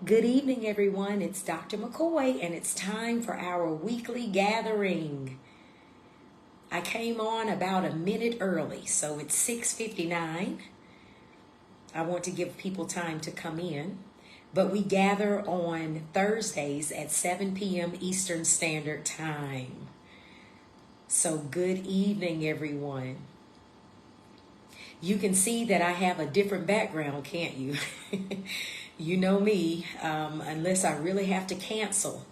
Good evening, everyone. It's Dr. McCoy, and it's time for our weekly gathering. I came on about a minute early, so it's 6:59. I want to give people time to come in, but we gather on Thursdays at 7 p.m. Eastern Standard Time. So good evening, everyone. You can see that I have a different background, can't you? You know me, unless I really have to cancel,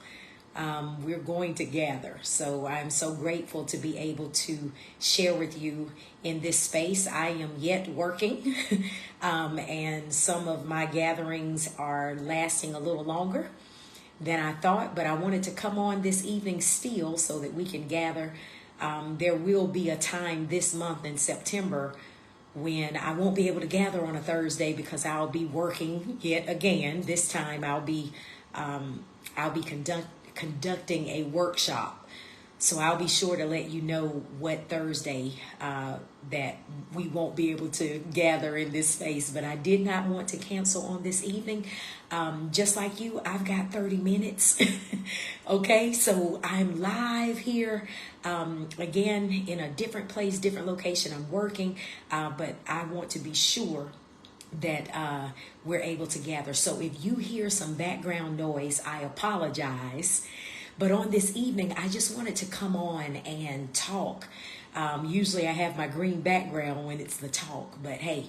we're going to gather. So I'm so grateful to be able to share with you in this space. I am yet working, and some of my gatherings are lasting a little longer than I thought, but I wanted to come on this evening still so that we can gather. There will be a time this month in September when I won't be able to gather on a Thursday because I'll be working yet again. This time I'll be conducting a workshop. So I'll be sure to let you know what Thursday that we won't be able to gather in this space. But I did not want to cancel on this evening. Just like you, I've got 30 minutes. Okay, so I'm live here again in a different place, different location. I'm working, but I want to be sure that we're able to gather. So if you hear some background noise, I apologize. But on this evening, I just wanted to come on and talk. Usually I have my green background when it's the talk, but hey,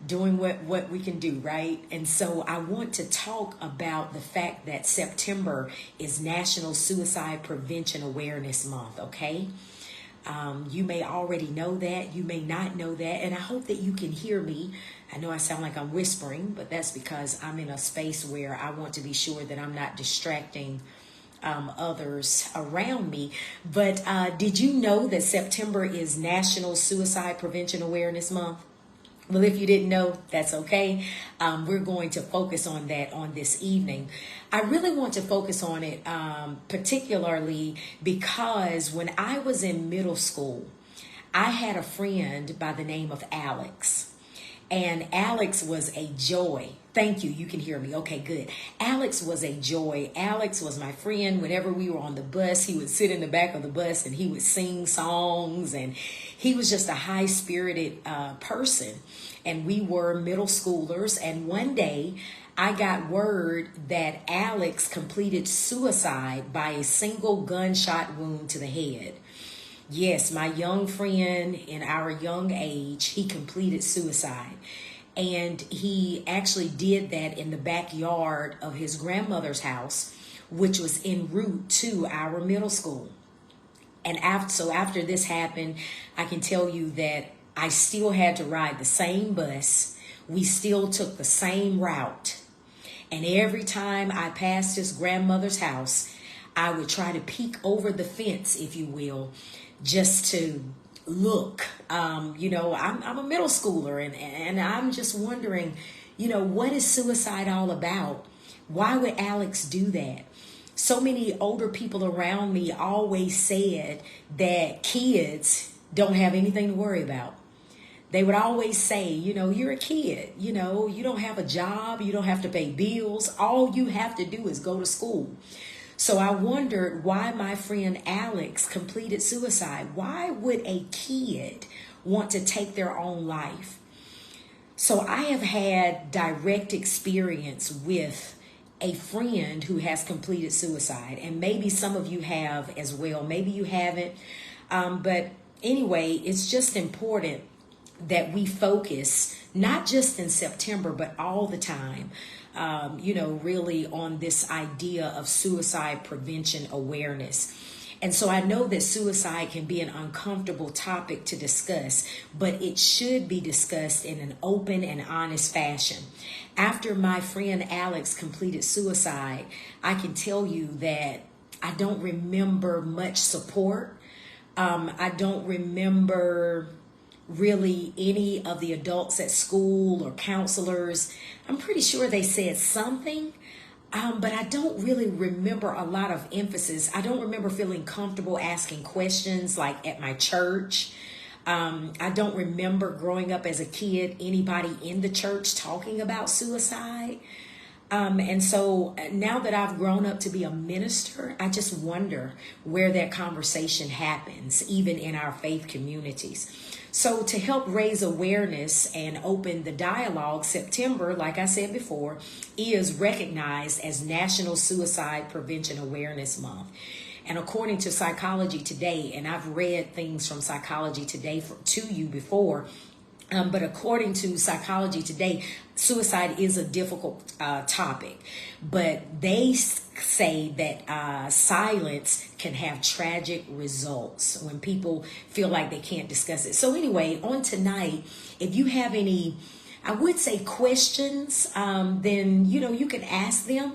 doing what we can do, right? And so I want to talk about the fact that September is National Suicide Prevention Awareness Month, okay? You may already know that, you may not know that, and I hope that you can hear me. I know I sound like I'm whispering, but that's because I'm in a space where I want to be sure that I'm not distracting others around me. But did you know that September is National Suicide Prevention Awareness Month? Well, if you didn't know, that's okay. We're going to focus on that on this evening. I really want to focus on it particularly because when I was in middle school, I had a friend by the name of Alex. And Alex was a joy. Thank you. You can hear me. Okay, good. Alex was a joy. Alex was my friend. Whenever we were on the bus, he would sit in the back of the bus and he would sing songs. And he was just a high-spirited person. And we were middle schoolers. And one day, I got word that Alex completed suicide by a single gunshot wound to the head. Yes, my young friend in our young age, he completed suicide. And he actually did that in the backyard of his grandmother's house, which was en route to our middle school. And after this happened, I can tell you that I still had to ride the same bus. We still took the same route. And every time I passed his grandmother's house, I would try to peek over the fence, if you will, just to look. I'm a middle schooler, and I'm just wondering, what is suicide all about? Why would Alex do that? So many older people around me always said that kids don't have anything to worry about. They would always say, you're a kid, you don't have a job, you don't have to pay bills. All you have to do is go to school. So I wondered why my friend Alex completed suicide. Why would a kid want to take their own life? So I have had direct experience with a friend who has completed suicide. And maybe some of you have as well. Maybe you haven't. But anyway, it's just important that we focus not just in September, but all the time, really on this idea of suicide prevention awareness. And so I know that suicide can be an uncomfortable topic to discuss, but it should be discussed in an open and honest fashion. After my friend Alex completed suicide, I can tell you that I don't remember much support. I don't remember really any of the adults at school or counselors. I'm pretty sure they said something, but I don't really remember a lot of emphasis. I don't remember feeling comfortable asking questions like at my church. I don't remember growing up as a kid, anybody in the church talking about suicide. And so now that I've grown up to be a minister, I just wonder where that conversation happens, even in our faith communities. So to help raise awareness and open the dialogue, September, like I said before, is recognized as National Suicide Prevention Awareness Month. And according to Psychology Today, and I've read things from Psychology Today to you before, but according to Psychology Today, suicide is a difficult topic. But they say that silence can have tragic results when people feel like they can't discuss it. So anyway, on tonight, if you have any, I would say questions, then, you can ask them.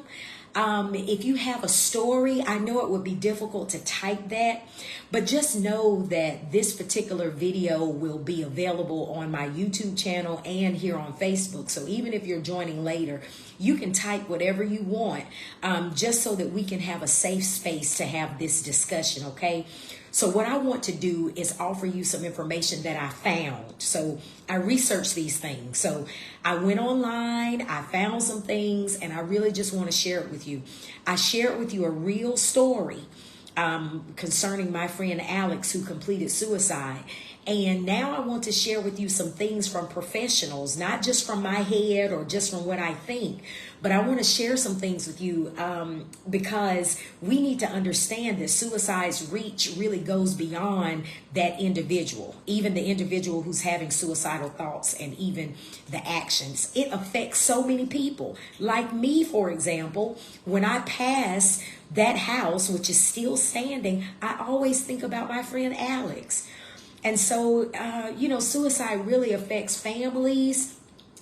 If you have a story, I know it would be difficult to type that, but just know that this particular video will be available on my YouTube channel and here on Facebook. So even if you're joining later, you can type whatever you want, just so that we can have a safe space to have this discussion, okay? So what I want to do is offer you some information that I found. So I researched these things. So I went online, I found some things, and I really just want to share it with you. I shared with you a real story concerning my friend Alex, who completed suicide. And now I want to share with you some things from professionals, not just from my head or just from what I think, but I want to share some things with you because we need to understand that suicide's reach really goes beyond that individual, even the individual who's having suicidal thoughts and even the actions. It affects so many people. Like me, for example, when I pass that house, which is still standing, I always think about my friend Alex. And so, suicide really affects families.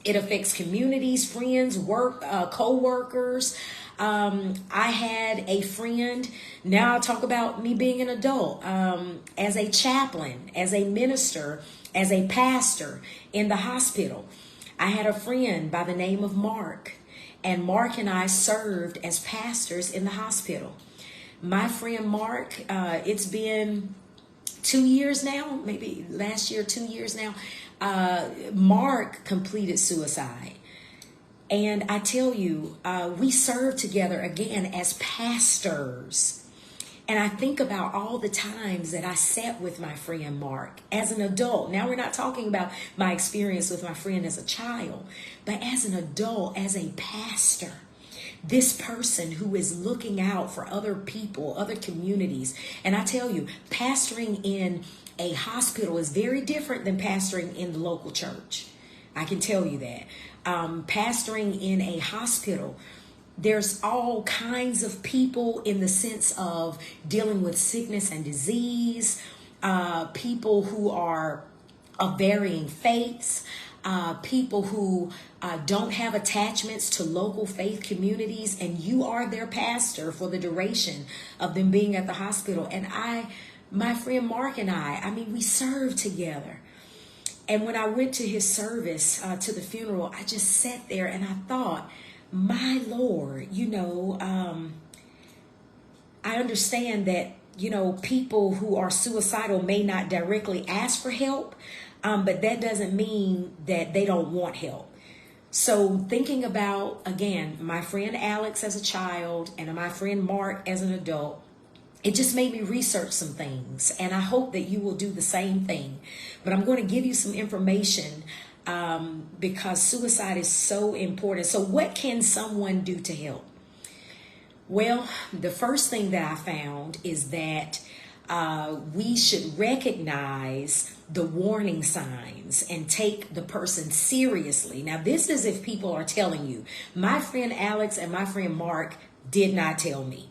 It affects communities, friends, work, co-workers. I had a friend, now I'll talk about me being an adult, as a chaplain, as a minister, as a pastor in the hospital. I had a friend by the name of Mark, and Mark and I served as pastors in the hospital. My friend Mark, it's been 2 years now, maybe last year, 2 years now, Mark completed suicide. And I tell you, we served together again as pastors. And I think about all the times that I sat with my friend Mark as an adult. Now we're not talking about my experience with my friend as a child, but as an adult, as a pastor. This person who is looking out for other people, other communities. And I tell you, pastoring in a hospital is very different than pastoring in the local church. I can tell you that. Pastoring in a hospital, there's all kinds of people in the sense of dealing with sickness and disease, people who are of varying faiths, people who don't have attachments to local faith communities, and you are their pastor for the duration of them being at the hospital. And my friend Mark and I mean, we served together. And when I went to his service, to the funeral, I just sat there and I thought, my Lord, I understand that, people who are suicidal may not directly ask for help, but that doesn't mean that they don't want help. So thinking about, again, my friend Alex as a child and my friend Mark as an adult, it just made me research some things. And I hope that you will do the same thing. But I'm going to give you some information because suicide is so important. So what can someone do to help? Well, the first thing that I found is that we should recognize the warning signs and take the person seriously. Now, this is if people are telling you. My friend Alex and my friend Mark did not tell me.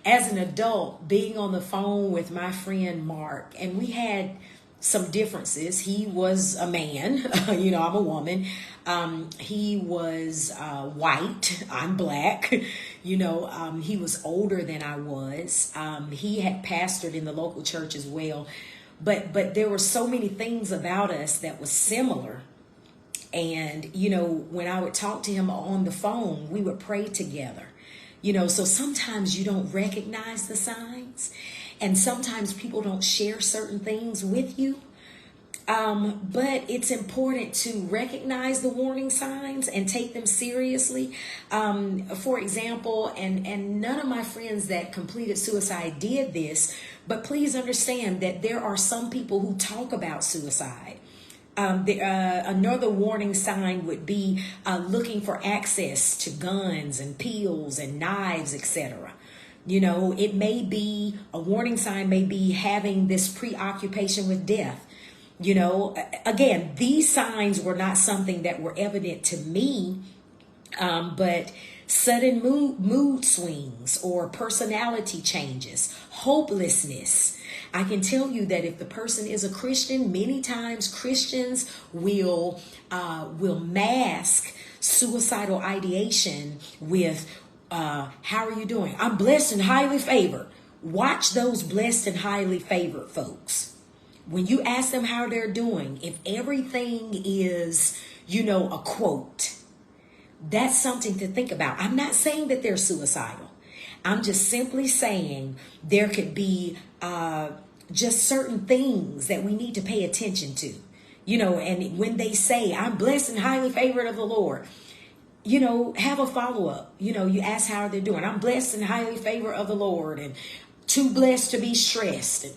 As an adult, being on the phone with my friend Mark, and we had some differences. He was a man, I'm a woman. He was white, I'm black. He was older than I was. He had pastored in the local church as well. But there were so many things about us that was similar. And, when I would talk to him on the phone, we would pray together. So sometimes you don't recognize the signs, and sometimes people don't share certain things with you. But it's important to recognize the warning signs and take them seriously. For example, and none of my friends that completed suicide did this, but please understand that there are some people who talk about suicide. Another warning sign would be looking for access to guns and pills and knives, etc. You know, it may be a warning sign, may be having this preoccupation with death. You know, again, these signs were not something that were evident to me, but sudden mood swings or personality changes, hopelessness. I can tell you that if the person is a Christian, many times Christians will mask suicidal ideation with, how are you doing? I'm blessed and highly favored. Watch those blessed and highly favored folks. When you ask them how they're doing, if everything is, you know, a quote, that's something to think about. I'm not saying that they're suicidal. I'm just simply saying there could be just certain things that we need to pay attention to. You know, and when they say, I'm blessed and highly favored of the Lord, you know, have a follow-up. You know, you ask how they're doing. I'm blessed and highly favored of the Lord and too blessed to be stressed. And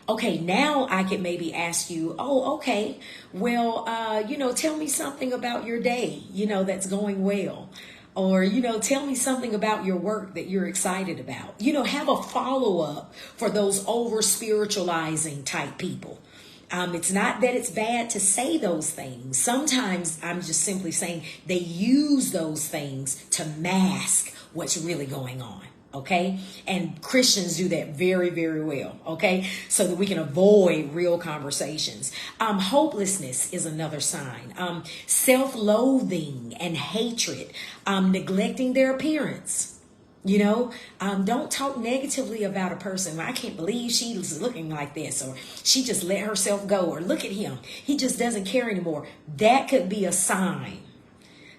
okay, now I could maybe ask you, oh, okay, well, you know, tell me something about your day, you know, that's going well. Or, you know, tell me something about your work that you're excited about. You know, have a follow-up for those over-spiritualizing type people. It's not that it's bad to say those things. Sometimes I'm just simply saying they use those things to mask what's really going on. Okay. And Christians do that very, very well. Okay. So that we can avoid real conversations. Hopelessness is another sign. Self-loathing and hatred, neglecting their appearance. You know, don't talk negatively about a person. I can't believe she's looking like this, or she just let herself go, or look at him, he just doesn't care anymore. That could be a sign.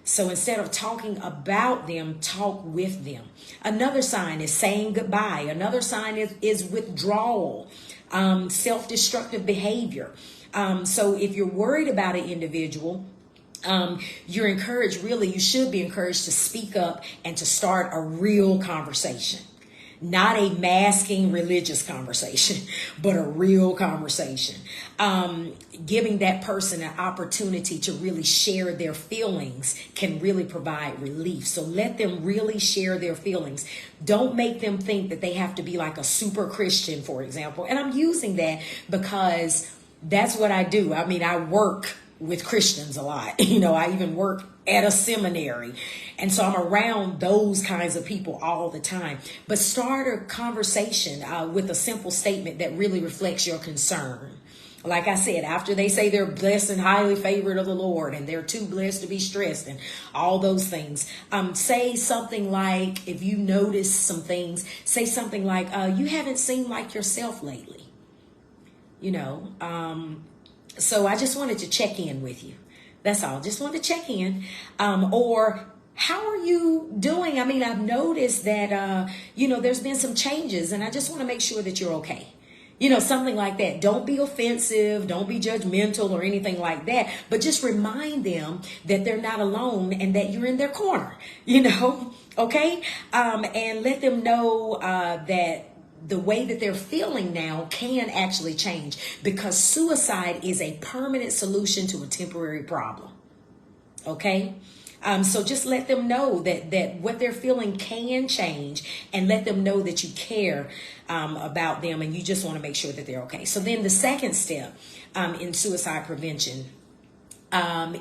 So instead of talking about them, talk with them. Another sign is saying goodbye. Another sign is withdrawal, self-destructive behavior. So if you're worried about an individual, you're encouraged, really, you should be encouraged to speak up and to start a real conversation. Not a masking religious conversation, but a real conversation. Giving that person an opportunity to really share their feelings can really provide relief. So let them really share their feelings. Don't make them think that they have to be like a super Christian, for example. And I'm using that because that's what I do. I mean, I work with Christians a lot. You know, I even work at a seminary. And so I'm around those kinds of people all the time. But start a conversation with a simple statement that really reflects your concern. Like I said, after they say they're blessed and highly favored of the Lord and they're too blessed to be stressed and all those things, say something like, if you notice some things, say something like, you haven't seemed like yourself lately. You know, so I just wanted to check in with you. That's all. Just wanted to check in. Or how are you doing? I mean, I've noticed that, you know, there's been some changes and I just want to make sure that you're okay. You know, something like that. Don't be offensive. Don't be judgmental or anything like that. But just remind them that they're not alone and that you're in their corner, you know, okay? And let them know that the way that they're feeling now can actually change, because suicide is a permanent solution to a temporary problem. Okay? So just let them know that what they're feeling can change, and let them know that you care about them and you just want to make sure that they're okay. So then the second step in suicide prevention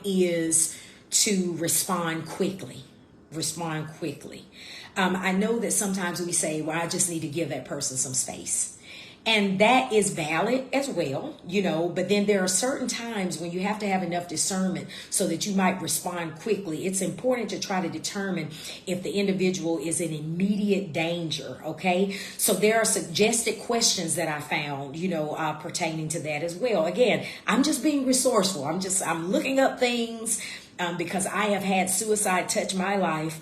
is to respond quickly. Respond quickly. I know that sometimes we say, well, I just need to give that person some space. And that is valid as well, you know, but then there are certain times when you have to have enough discernment so that you might respond quickly. It's important to try to determine if the individual is in immediate danger, okay? So there are suggested questions that I found, you know, pertaining to that as well. Again, I'm just being resourceful. I'm looking up things because I have had suicide touch my life.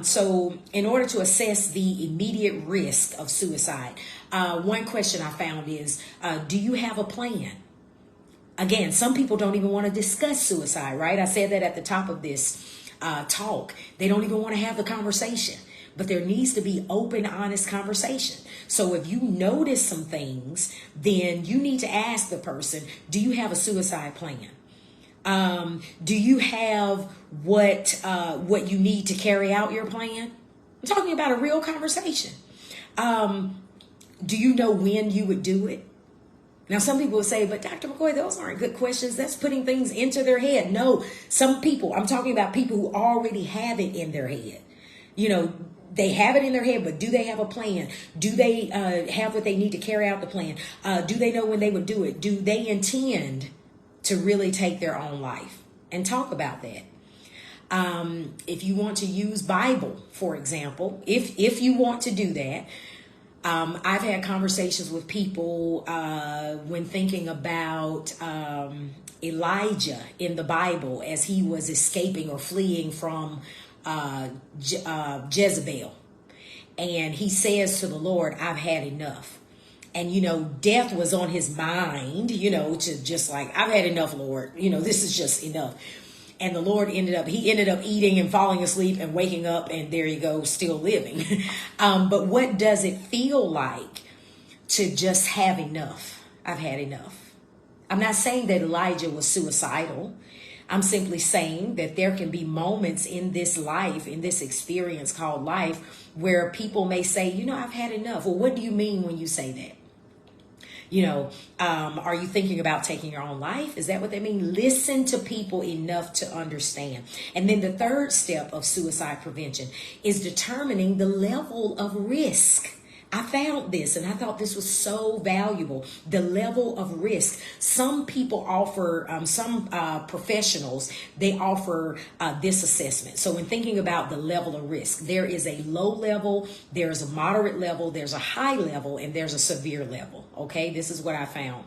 So in order to assess the immediate risk of suicide, one question I found is, do you have a plan? Again, some people don't even want to discuss suicide, right? I said that at the top of this talk. They don't even want to have the conversation. But there needs to be open, honest conversation. So if you notice some things, then you need to ask the person, do you have a suicide plan? Do you have what you need to carry out your plan? I'm talking about a real conversation. Do you know when you would do it? Now, some people will say, but Dr. McCoy, those aren't good questions. That's putting things into their head. No, some people, I'm talking about people who already have it in their head. You know, they have it in their head, but do they have a plan? Do they have what they need to carry out the plan? Do they know when they would do it? Do they intend to really take their own life? And talk about that. If you want to use Bible, for example, if you want to do that, I've had conversations with people when thinking about Elijah in the Bible as he was escaping or fleeing from Jezebel. And he says to the Lord, I've had enough. And, you know, death was on his mind, you know, to just like, I've had enough, Lord. You know, this is just enough. And the Lord ended up eating and falling asleep and waking up, and there you go, still living. But what does it feel like to just have enough? I've had enough. I'm not saying that Elijah was suicidal. I'm simply saying that there can be moments in this life, in this experience called life, where people may say, you know, I've had enough. Well, what do you mean when you say that? You know, are you thinking about taking your own life? Is that what they mean? Listen to people enough to understand. And then the third step of suicide prevention is determining the level of risk. I found this and I thought this was so valuable. The level of risk. Some people offer, some professionals, they offer this assessment. So when thinking about the level of risk, there is a low level, there's a moderate level, there's a high level, and there's a severe level. Okay, this is what I found.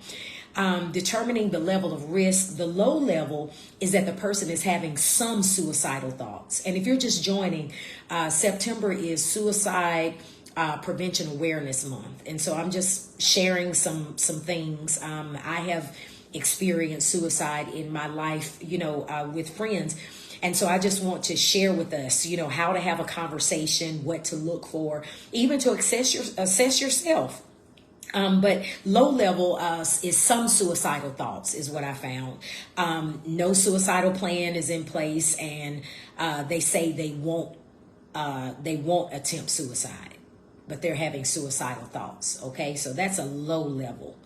Determining the level of risk, the low level is that the person is having some suicidal thoughts. And if you're just joining, September is Suicide Prevention Awareness Month. And so I'm just sharing some things. I have experienced suicide in my life, you know, with friends. And so I just want to share with us, you know, how to have a conversation, what to look for, even to assess yourself. But low level is some suicidal thoughts is what I found. No suicidal plan is in place, and they say they won't attempt suicide, but they're having suicidal thoughts. Okay, so that's a low level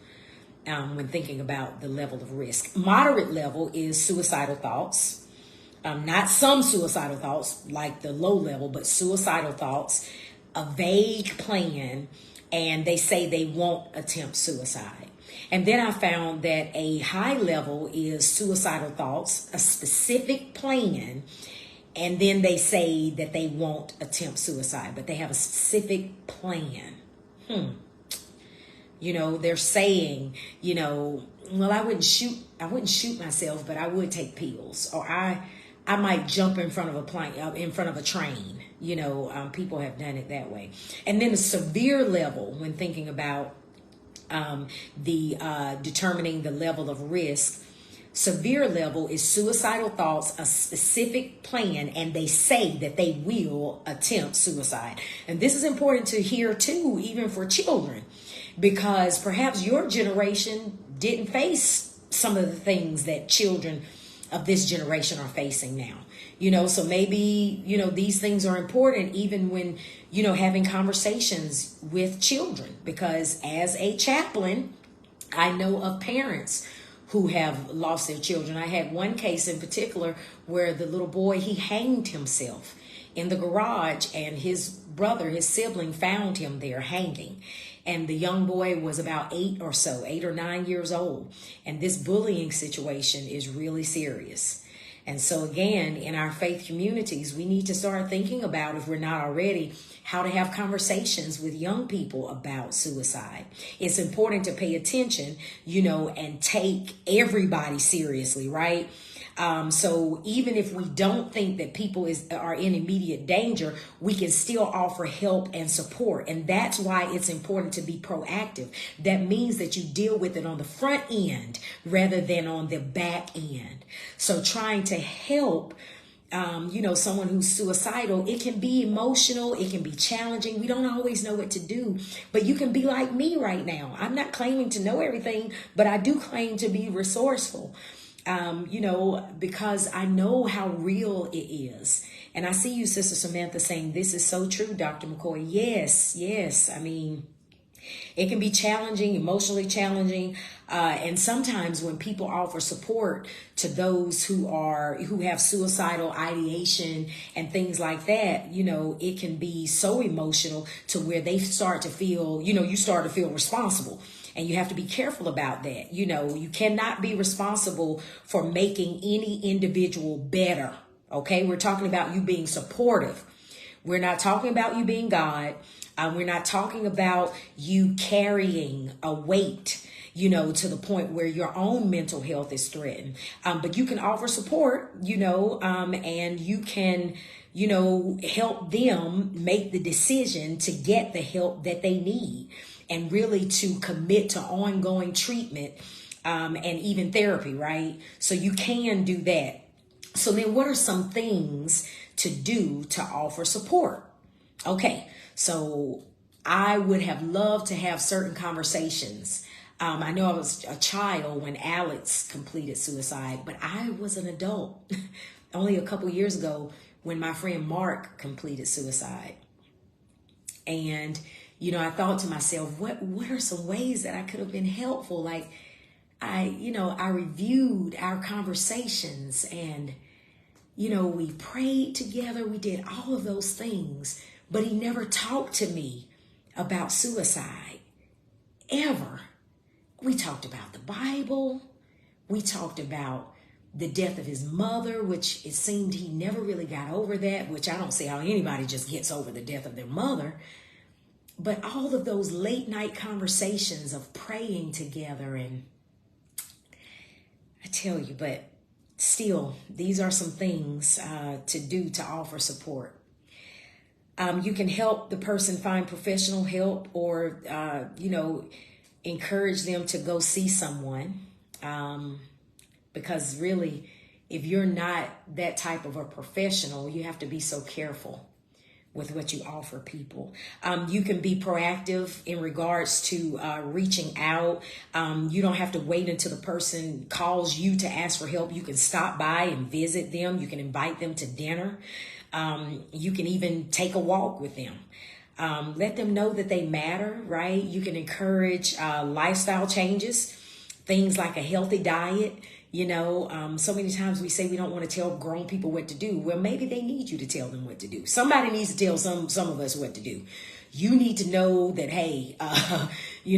when thinking about the level of risk. Moderate level is suicidal thoughts. Not some suicidal thoughts like the low level, but suicidal thoughts, a vague plan, and they say they won't attempt suicide. And then I found that a high level is suicidal thoughts, a specific plan, and then they say that they won't attempt suicide, but they have a specific plan. You know, they're saying, you know, well, I wouldn't shoot myself, but I would take pills, or I might jump in front of a plane, in front of a train. You know, people have done it that way. And then the severe level, when thinking about determining the level of risk, severe level is suicidal thoughts, a specific plan, and they say that they will attempt suicide. And this is important to hear too, even for children, because perhaps your generation didn't face some of the things that children of this generation are facing now. You know, so maybe, you know, these things are important even when, you know, having conversations with children, because as a chaplain, I know of parents who have lost their children. I had one case in particular where the little boy, he hanged himself in the garage, and his brother, his sibling, found him there hanging. And the young boy was about 8 or 9 years old. And this bullying situation is really serious. And so again, in our faith communities, we need to start thinking about, if we're not already, how to have conversations with young people about suicide. It's important to pay attention, you know, and take everybody seriously, right? So even if we don't think that people are in immediate danger, we can still offer help and support. And that's why it's important to be proactive. That means that you deal with it on the front end rather than on the back end. So trying to help someone who's suicidal, it can be emotional, it can be challenging. We don't always know what to do, but you can be like me right now. I'm not claiming to know everything, but I do claim to be resourceful, because I know how real it is. And I see you, Sister Samantha, saying this is so true, Dr. McCoy. Yes. I mean, it can be challenging, emotionally challenging. And sometimes when people offer support to those who have suicidal ideation and things like that, it can be so emotional to where they start to feel, you start to feel responsible. And you have to be careful about that. You cannot be responsible for making any individual better. Okay, we're talking about you being supportive. We're not talking about you being God. We're not talking about you carrying a weight, to the point where your own mental health is threatened. But you can offer support, and you can, help them make the decision to get the help that they need and really to commit to ongoing treatment, and even therapy, right? So you can do that. So then what are some things to do to offer support? Okay, so I would have loved to have certain conversations. I know I was a child when Alex completed suicide, but I was an adult only a couple years ago when my friend Mark completed suicide. And, I thought to myself, what are some ways that I could have been helpful? Like I reviewed our conversations and, we prayed together. We did all of those things, but he never talked to me about suicide ever. We talked about the Bible. We talked about the death of his mother, which it seemed he never really got over that, which I don't see how anybody just gets over the death of their mother. But all of those late night conversations of praying together, and I tell you, but still, these are some things to do to offer support. You can help the person find professional help, or, encourage them to go see someone. Because really, if you're not that type of a professional, you have to be so careful with what you offer people. You can be proactive in regards to reaching out. You don't have to wait until the person calls you to ask for help. You can stop by and visit them. You can invite them to dinner. You can even take a walk with them. Let them know that they matter, right? You can encourage lifestyle changes, things like a healthy diet. So many times we say we don't want to tell grown people what to do. Well, maybe they need you to tell them what to do. Somebody needs to tell some of us what to do. You need to know that, hey, you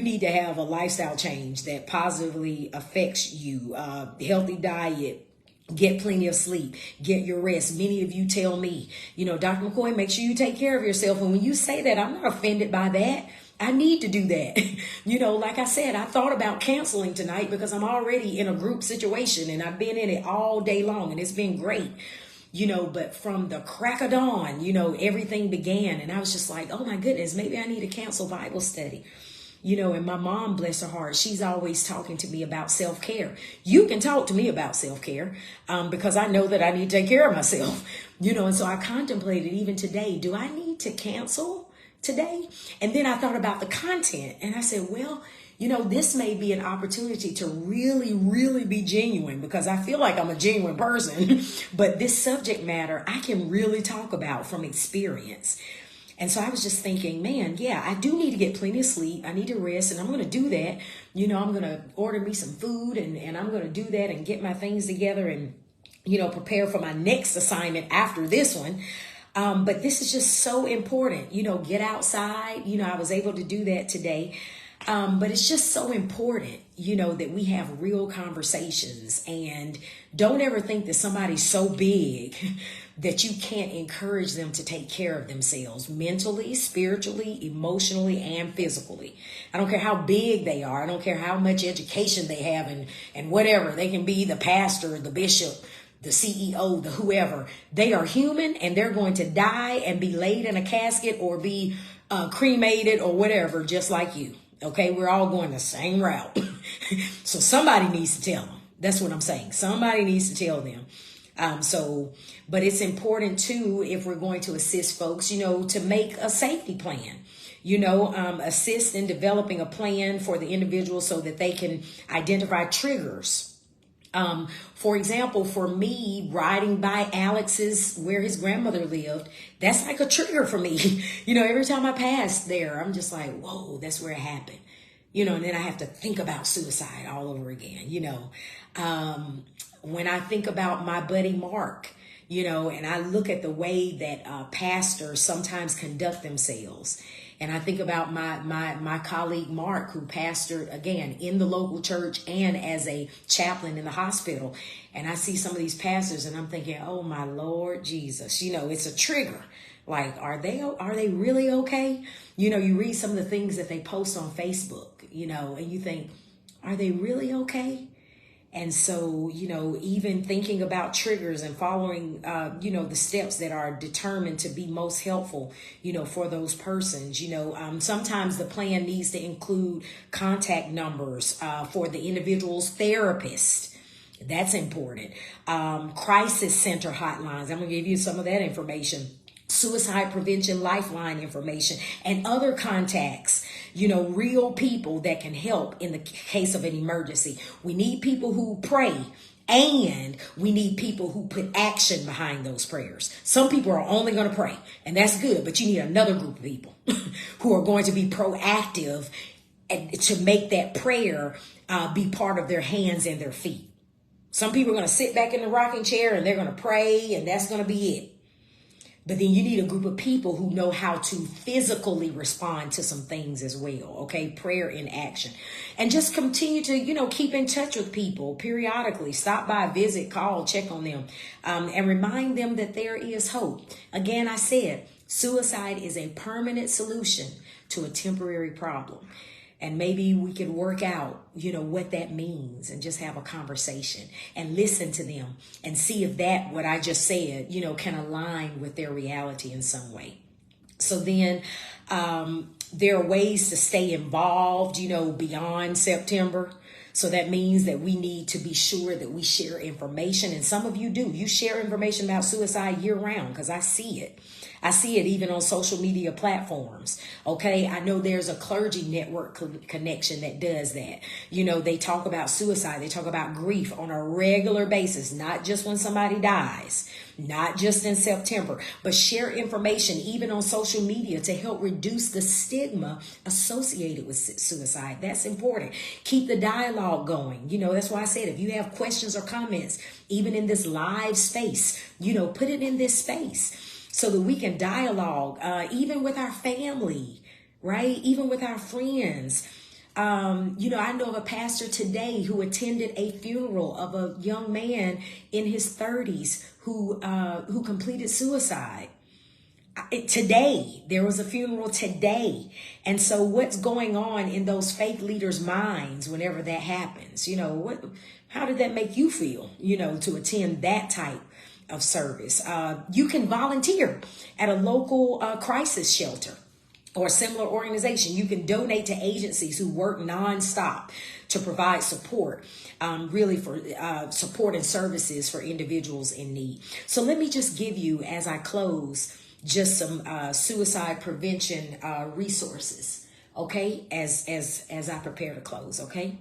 need to have a lifestyle change that positively affects you. Healthy diet. Get plenty of sleep, get your rest. Many of you tell me, Dr. McCoy, make sure you take care of yourself. And when you say that, I'm not offended by that. I need to do that. Like I said, I thought about canceling tonight because I'm already in a group situation and I've been in it all day long and it's been great. But from the crack of dawn, everything began and I was just like, oh my goodness, maybe I need to cancel Bible study. And my mom, bless her heart, she's always talking to me about self-care. You can talk to me about self-care because I know that I need to take care of myself, and so I contemplated even today, do I need to cancel today? And then I thought about the content and I said, well, this may be an opportunity to really, really be genuine because I feel like I'm a genuine person, but this subject matter I can really talk about from experience. And so I was just thinking, man, yeah, I do need to get plenty of sleep. I need to rest and I'm going to do that. I'm going to order me some food and I'm going to do that and get my things together and, prepare for my next assignment after this one. But this is just so important, get outside. I was able to do that today. But it's just so important, that we have real conversations and don't ever think that somebody's so big that you can't encourage them to take care of themselves mentally, spiritually, emotionally, and physically. I don't care how big they are. I don't care how much education they have and whatever. They can be the pastor, the bishop, the CEO, the whoever. They are human and they're going to die and be laid in a casket or be cremated or whatever, just like you. Okay, we're all going the same route. So somebody needs to tell them. That's what I'm saying. Somebody needs to tell them. But it's important too, if we're going to assist folks, to make a safety plan, assist in developing a plan for the individual so that they can identify triggers. For example, for me, riding by where his grandmother lived, that's like a trigger for me. Every time I pass there, I'm just like, whoa, that's where it happened. And then I have to think about suicide all over again. When I think about my buddy Mark, and I look at the way that pastors sometimes conduct themselves. And I think about my colleague Mark, who pastored, again, in the local church and as a chaplain in the hospital. And I see some of these pastors and I'm thinking, oh, my Lord Jesus, it's a trigger. Like, are they really okay? You read some of the things that they post on Facebook, and you think, are they really okay? And so, even thinking about triggers and following, the steps that are determined to be most helpful, for those persons, sometimes the plan needs to include contact numbers for the individual's therapist. That's important. Crisis center hotlines. I'm going to give you some of that information. Suicide prevention lifeline information and other contacts, real people that can help in the case of an emergency. We need people who pray and we need people who put action behind those prayers. Some people are only going to pray and that's good, but you need another group of people who are going to be proactive and to make that prayer be part of their hands and their feet. Some people are going to sit back in the rocking chair and they're going to pray and that's going to be it. But then you need a group of people who know how to physically respond to some things as well. Okay. Prayer in action. And just continue to, keep in touch with people periodically. Stop by, visit, call, check on them, and remind them that there is hope. Again, I said suicide is a permanent solution to a temporary problem. And maybe we can work out, what that means and just have a conversation and listen to them and see if what I just said, can align with their reality in some way. So then there are ways to stay involved, beyond September. So that means that we need to be sure that we share information. And some of you do. You share information about suicide year round because I see it. I see it even on social media platforms. Okay. I know there's a clergy network connection that does that. They talk about suicide. They talk about grief on a regular basis, not just when somebody dies, not just in September, but share information even on social media to help reduce the stigma associated with suicide. That's important. Keep the dialogue going. That's why I said, if you have questions or comments, even in this live space, put it in this space. So that we can dialogue, even with our family, right? Even with our friends. I know of a pastor today who attended a funeral of a young man in his 30s who completed suicide. Today, there was a funeral today. And so what's going on in those faith leaders' minds whenever that happens? How did that make you feel, to attend that type of service? You can volunteer at a local crisis shelter or a similar organization. You can donate to agencies who work nonstop to provide support, really for support and services for individuals in need. So let me just give you, as I close, just some suicide prevention resources, okay, as I prepare to close, okay?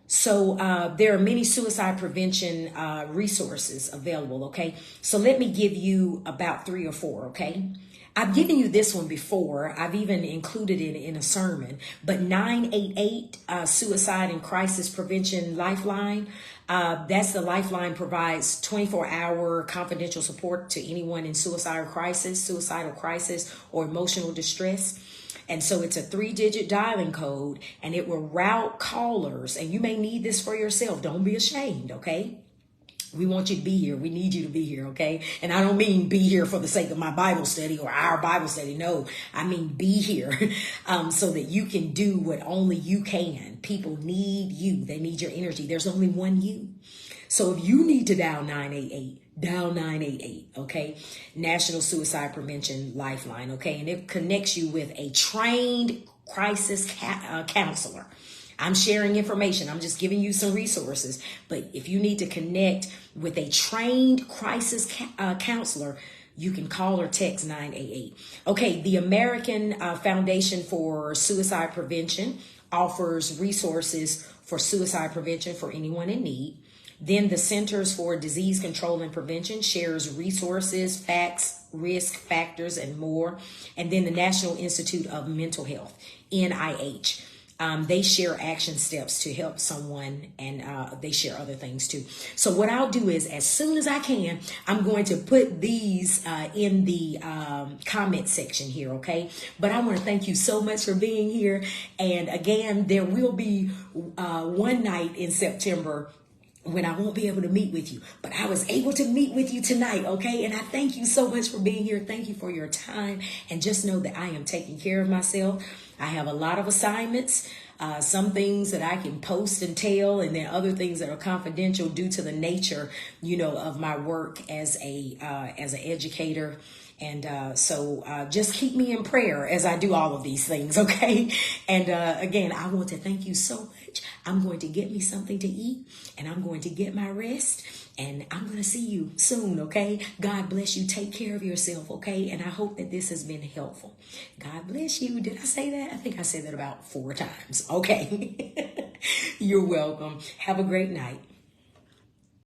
So there are many suicide prevention resources available, okay? So let me give you about 3 or 4, okay? I've given you this one before. I've even included it in a sermon. But 988 Suicide and Crisis Prevention Lifeline, that's the lifeline, provides 24-hour confidential support to anyone in suicidal crisis, or emotional distress. And so it's a 3-digit dialing code, and it will route callers. And you may need this for yourself. Don't be ashamed, okay? We want you to be here. We need you to be here, okay? And I don't mean be here for the sake of my Bible study or our Bible study. No, I mean be here so that you can do what only you can. People need you. They need your energy. There's only one you. So if you need to dial 988, dial 988, okay? National Suicide Prevention Lifeline, okay? And it connects you with a trained crisis counselor. I'm sharing information. I'm just giving you some resources. But if you need to connect with a trained crisis counselor, you can call or text 988. Okay, the American Foundation for Suicide Prevention offers resources for suicide prevention for anyone in need. Then the Centers for Disease Control and Prevention shares resources, facts, risk factors, and more. And then the National Institute of Mental Health, NIH. They share action steps to help someone, and they share other things too. So what I'll do is, as soon as I can, I'm going to put these in the comment section here, okay? But I want to thank you so much for being here. And again, there will be one night in September when I won't be able to meet with you, but I was able to meet with you tonight, okay? And I thank you so much for being here. Thank you for your time. And just know that I am taking care of myself. I have a lot of assignments, some things that I can post and tell, and then other things that are confidential due to the nature, you know, of my work as an educator. And so just keep me in prayer as I do all of these things, okay? And again, I want to thank you so much. I'm going to get me something to eat, and I'm going to get my rest, and I'm going to see you soon, okay? God bless you. Take care of yourself, okay? And I hope that this has been helpful. God bless you. Did I say that? I think I said that about 4 times. Okay. You're welcome. Have a great night.